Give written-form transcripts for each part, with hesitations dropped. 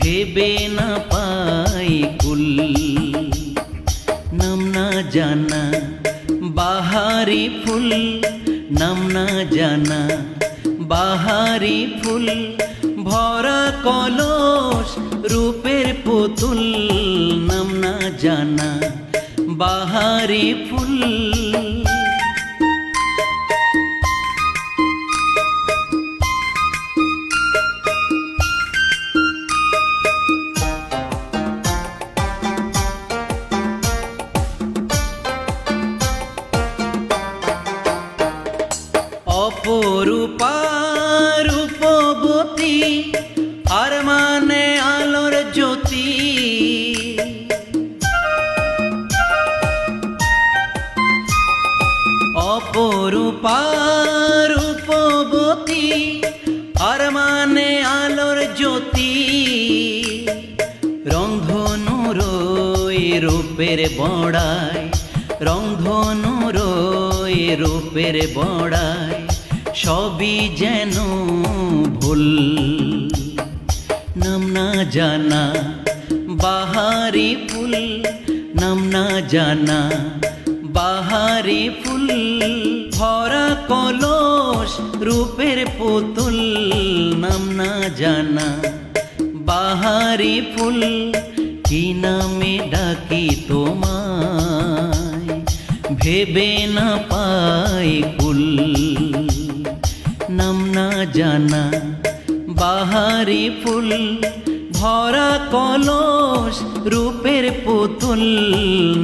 ভেবে না পাই কুল। নাম না জানা বাহারি ফুল, নাম না জানা বাহারি ফুল, ভরা কলস রূপের পুতুল। নাম না জানা বাহারি ফুল। অপরূপা রূপবতী আর মানে আলোর জ্যোতি, অপরূপা রূপবতী আর মানে আলোর জ্যোতি। রংধনুর রূপের বড়াই, রংধনুর রূপের বড়াই, সবই যেন ভুল। নাম না জানা বাহারি ফুল, নাম না জানা বাহারি ফুল, ভরা কলস রূপের পুতুল। নাম না জানা বাহারি ফুল, কি নামে ডাকি তোমায় ভেবে না পাই কুল। নাম না জানা বাহারি ফুল, ভরা কলস রূপের পুতুল।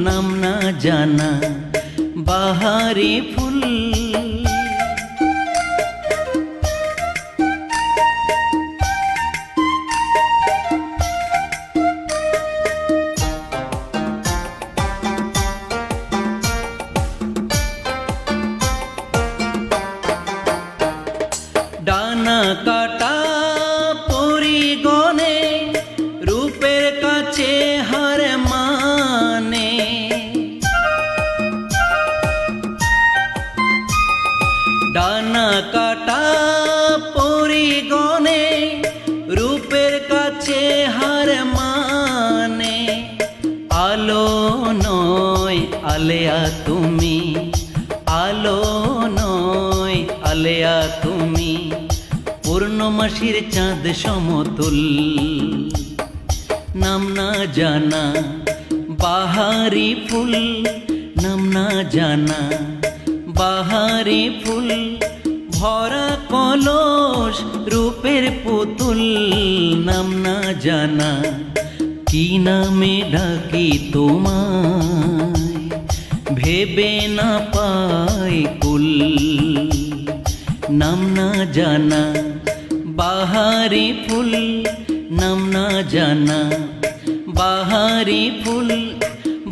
নাম না জানা বাহারি ফুল। ডানা কাটা পরিগণে রূপের কাছে হার মানে, ডানা কাটা পরিগণে রূপের কাছে হার মানে। আলো নয় আলেয়া তুমি, আলো নয় আলেয়া তুমি, পূর্ণমাসীর চাঁদ সমতুল। নাম না জানা বাহারি ফুল, নাম না জানা বাহারি ফুল, ভরা কলস রূপের পুতুল। নাম না জানা কি নামে ডাকি তোমায় ভেবে না পাই কুল। নাম না জানা বাহারি ফুল, নাম না জানা বাহারি ফুল,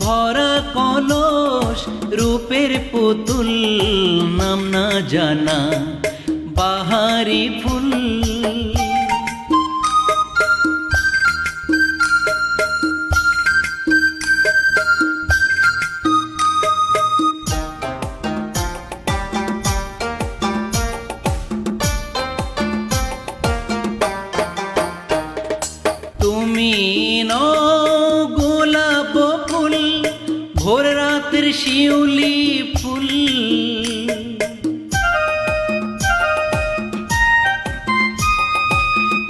ভরা কলস রূপের পুতুল। নাম না জানা বাহারি ফুল। তুমি নও গোলাপ ফুল, ভোর রাতের শিউলি ফুল।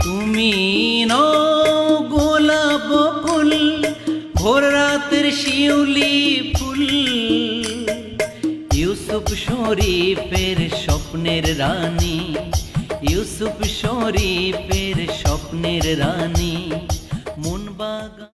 তুমি নও গোলাপ ফুল, ভোর রাতের শিউলি ফুল। ইউসুফ শরীফের স্বপ্নের রানী, ইউসুফ শরীফের স্বপ্নের রানী, মন বাগান।